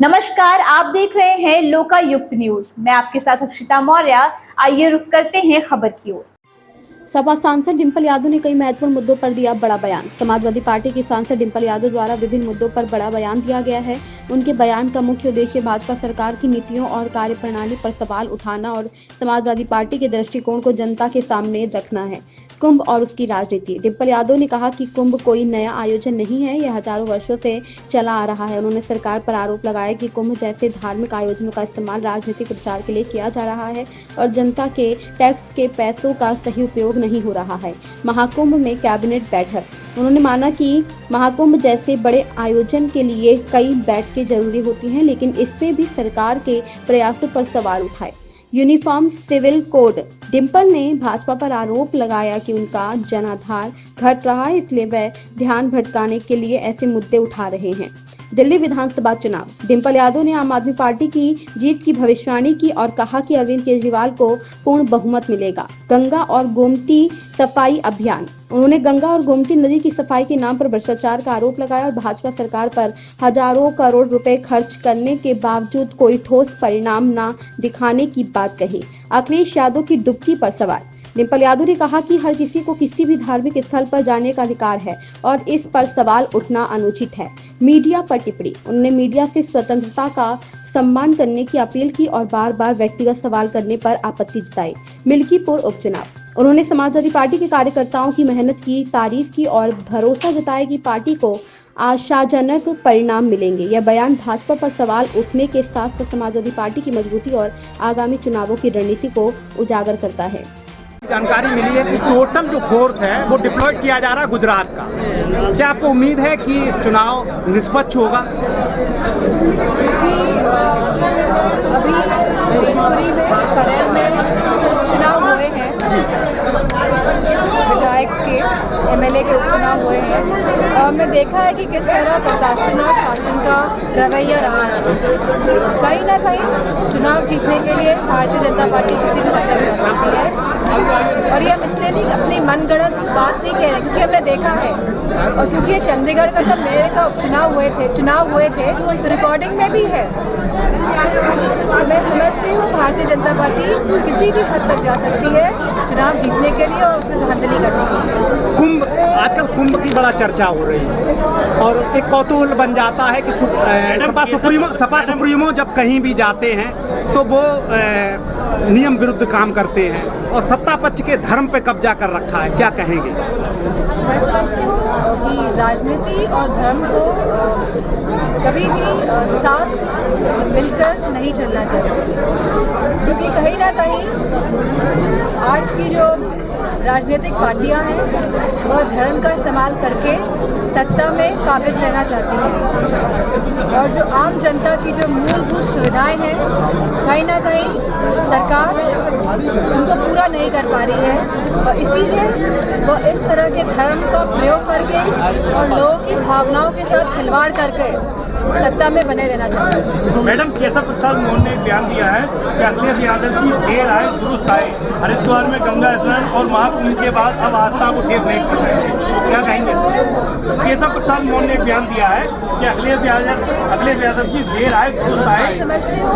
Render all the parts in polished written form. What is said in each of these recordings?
नमस्कार, आप देख रहे हैं लोकायुक्त न्यूज। मैं आपके साथ अक्षिता मौर्य। आइए रुक करते हैं खबर की ओर। सपा सांसद डिंपल यादव ने कई महत्वपूर्ण मुद्दों पर दिया बड़ा बयान। समाजवादी पार्टी की सांसद डिंपल यादव द्वारा विभिन्न मुद्दों पर बड़ा बयान दिया गया है। उनके बयान का मुख्य उद्देश्य भाजपा सरकार की नीतियों और कार्यप्रणाली पर सवाल उठाना और समाजवादी पार्टी के दृष्टिकोण को जनता के सामने रखना है। कुंभ और उसकी राजनीति। डिंपल यादव ने कहा कि कुंभ कोई नया आयोजन नहीं है, यह हजारों वर्षों से चला आ रहा है। उन्होंने सरकार पर आरोप लगाया कि कुंभ जैसे धार्मिक आयोजनों का इस्तेमाल राजनीतिक प्रचार के लिए किया जा रहा है और जनता के टैक्स के पैसों का सही उपयोग नहीं हो रहा है। महाकुंभ में कैबिनेट बैठक। उन्होंने माना कि महाकुंभ जैसे बड़े आयोजन के लिए कई बैठकें जरूरी होती हैं, लेकिन इस पे भी सरकार के प्रयासों पर सवाल उठाए। Uniform civil code. डिंपल ने भाजपा पर आरोप लगाया कि उनका जनाधार घट रहा है, इसलिए वह ध्यान भटकाने के लिए ऐसे मुद्दे उठा रहे हैं। दिल्ली विधानसभा चुनाव। डिंपल यादव ने आम आदमी पार्टी की जीत की भविष्यवाणी की और कहा कि अरविंद केजरीवाल को पूर्ण बहुमत मिलेगा। गंगा और गोमती सफाई अभियान। उन्होंने गंगा और गोमती नदी की सफाई के नाम पर भ्रष्टाचार का आरोप लगाया और भाजपा सरकार पर हजारों करोड़ रुपए खर्च करने के बावजूद कोई ठोस परिणाम न दिखाने की बात कही। अखिलेश यादव की डुबकी पर सवाल। डिंपल यादव ने कहा कि हर किसी को किसी भी धार्मिक स्थल पर जाने का अधिकार है और इस पर सवाल उठना अनुचित है। मीडिया पर टिप्पणी। उन्होंने मीडिया से स्वतंत्रता का सम्मान करने की अपील की और बार बार व्यक्तिगत सवाल करने पर आपत्ति जताई। मिल्कीपुर उपचुनाव। उन्होंने समाजवादी पार्टी के कार्यकर्ताओं की मेहनत की तारीफ की और भरोसा जताया कि पार्टी को आशाजनक परिणाम मिलेंगे। यह बयान भाजपा पर सवाल उठने के साथ साथ समाजवादी पार्टी की मजबूती और आगामी चुनावों की रणनीति को उजागर करता है। जानकारी मिली है कि टोटल जो फोर्स है वो डिप्लॉयड किया जा रहा है गुजरात का। क्या आपको उम्मीद है कि चुनाव निष्पक्ष होगा? क्योंकि अभी मैनपुरी में करेल में चुनाव हुए हैं, विधायक के एमएलए के उपचुनाव हुए हैं और हमने देखा है कि किस तरह प्रशासन और शासन का रवैया रहा है। कहीं ना कहीं चुनाव जीतने के लिए भारतीय जनता पार्टी किसी भी हद तक जा सकती है और ये हम इसलिए नहीं अपनी मनगढ़ंत बात नहीं कह रहे, क्योंकि हमने देखा है और क्योंकि ये चंडीगढ़ का जब मेरे का उपचुनाव हुए थे तो रिकॉर्डिंग में भी है। तो मैं समझती हूँ भारतीय जनता पार्टी किसी भी हद तक जा सकती है चुनाव जीतने के लिए और उसमें धांधली करने के लिए। कुंभ, आजकल कुंभ की बड़ा चर्चा हो रही है और एक कौतूहल बन जाता है कि सपा सुप्रीमो जब कहीं भी जाते हैं तो वो नियम विरुद्ध काम करते हैं और सत्ता पक्ष के धर्म पे कब्जा कर रखा है। क्या कहेंगे? मैं समझती हूँ कि राजनीति और धर्म को कभी भी साथ मिलकर नहीं चलना चाहिए, क्योंकि कहीं ना कहीं आज की जो राजनीतिक पार्टियां हैं वह धर्म का इस्तेमाल करके सत्ता में काबिज रहना चाहती हैं और जो आम जनता की जो मूलभूत सुविधाएं हैं कहीं ना कहीं सरकार उनको पूरा नहीं कर पा रही है और इसीलिए वो इस तरह के धर्म का प्रयोग करके और लोगों की भावनाओं के साथ खिलवाड़ करके सत्ता में बने रहना चाहते हैं। मैडम, केशव प्रसाद मौर्य ने एक बयान दिया है कि अखिलेश यादव की देर आए दुरुस्त आए। हरिद्वार में गंगा स्नान और महाकुंभ के बाद अब आस्था को ठेस नहीं पड़ रही है, क्या कहेंगे? केशव प्रसाद मौर्य ने एक बयान दिया है कि अखिलेश यादव की देर आए दुरुस्त आए। समझते हो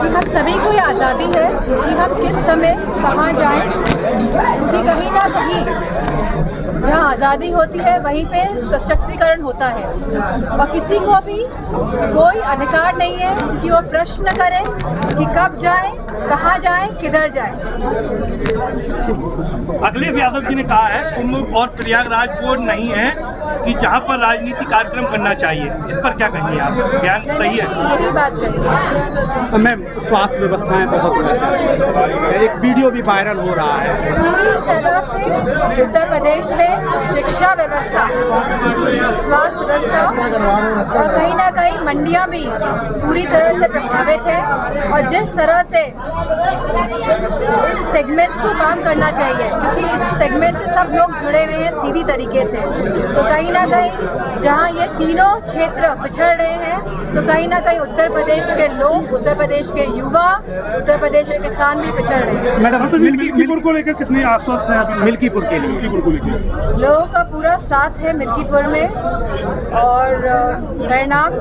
कि हम सभी को ये आज़ादी है कि हम किस समय कहाँ जाएं, क्योंकि कहीं ना कहीं जहाँ आज़ादी होती है वहीं पे सशक्तिकरण होता है और किसी को भी कोई अधिकार नहीं है कि वो प्रश्न करे कि कब जाए, कहाँ जाए, किधर जाए। अखिलेश यादव जी ने कहा है कुंभ और प्रयागराज वो नहीं है कि जहाँ पर राजनीतिक कार्यक्रम करना चाहिए। इस पर क्या कहेंगे आप? बयान सही है? यही बात कही। मैम, स्वास्थ्य व्यवस्थाएं बहुत अच्छा है, एक वीडियो भी वायरल हो रहा है। पूरी तरह से उत्तर प्रदेश में शिक्षा व्यवस्था, स्वास्थ्य व्यवस्था और कहीं ना कहीं मंडियां भी पूरी तरह से प्रभावित है और जिस तरह से इन सेगमेंट्स को काम करना चाहिए, क्योंकि इस सेगमेंट से सब लोग जुड़े हुए हैं सीधी तरीके से, तो कहीं ना कहीं जहाँ ये तीनों क्षेत्र पिछड़ रहे हैं, तो कहीं ना कहीं उत्तर प्रदेश के लोग, उत्तर प्रदेश के युवा, उत्तर प्रदेश के किसान भी पिछड़ रहे हैं। मैडम मिल्कीपुर को लेकर कितने आश्वस्त हैं अभी? मिल्कीपुर के लिए मिल्कीपुर को लेकर लोगों का पूरा साथ है मिल्कीपुर में, और परिणाम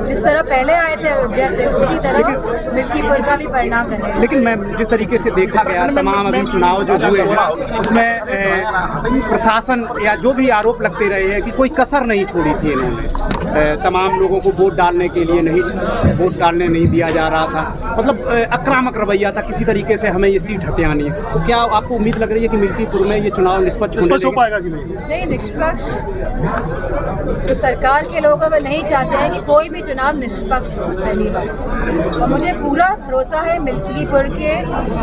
जिस तरह पहले आए थे अयोध्या से, उसी तरह मिल्कीपुर का भी परिणाम रहेगा। लेकिन मैं जिस तरीके से देखा गया तमाम अभी चुनाव जो हुए हैं उसमें प्रशासन या जो भी आरोप लगते रहे हैं कि कोई कसर नहीं छोड़ी थी इन्होंने, तमाम लोगों को वोट डालने नहीं दिया जा रहा था, मतलब आक्रामक रवैया था, किसी तरीके से हमें ये सीट हथियानी है। तो क्या आपको उम्मीद लग रही है कि मिल्कीपुर में ये चुनाव निष्पक्ष हो पाएगा कि नहीं? नहीं, निष्पक्ष तो सरकार के लोग अब नहीं चाहते हैं कि कोई भी चुनाव निष्पक्ष हो, पहली बात। और मुझे पूरा भरोसा है मिल्कीपुर के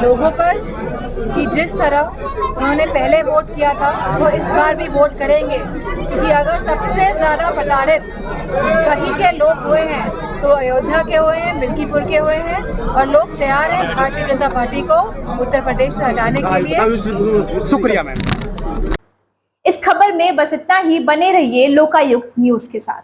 लोगों पर कि जिस तरह उन्होंने पहले वोट किया था वो इस बार भी वोट करेंगे, क्योंकि अगर सबसे ज़्यादा प्रताड़ित कहीं के लोग हुए हैं तो अयोध्या के हुए हैं, मिल्कीपुर के हुए हैं, और लोग तैयार हैं भारतीय जनता पार्टी को उत्तर प्रदेश से हटाने के लिए। शुक्रिया मैम। इस खबर में बस इतना ही। बने रहिए लोकायुक्त न्यूज के साथ।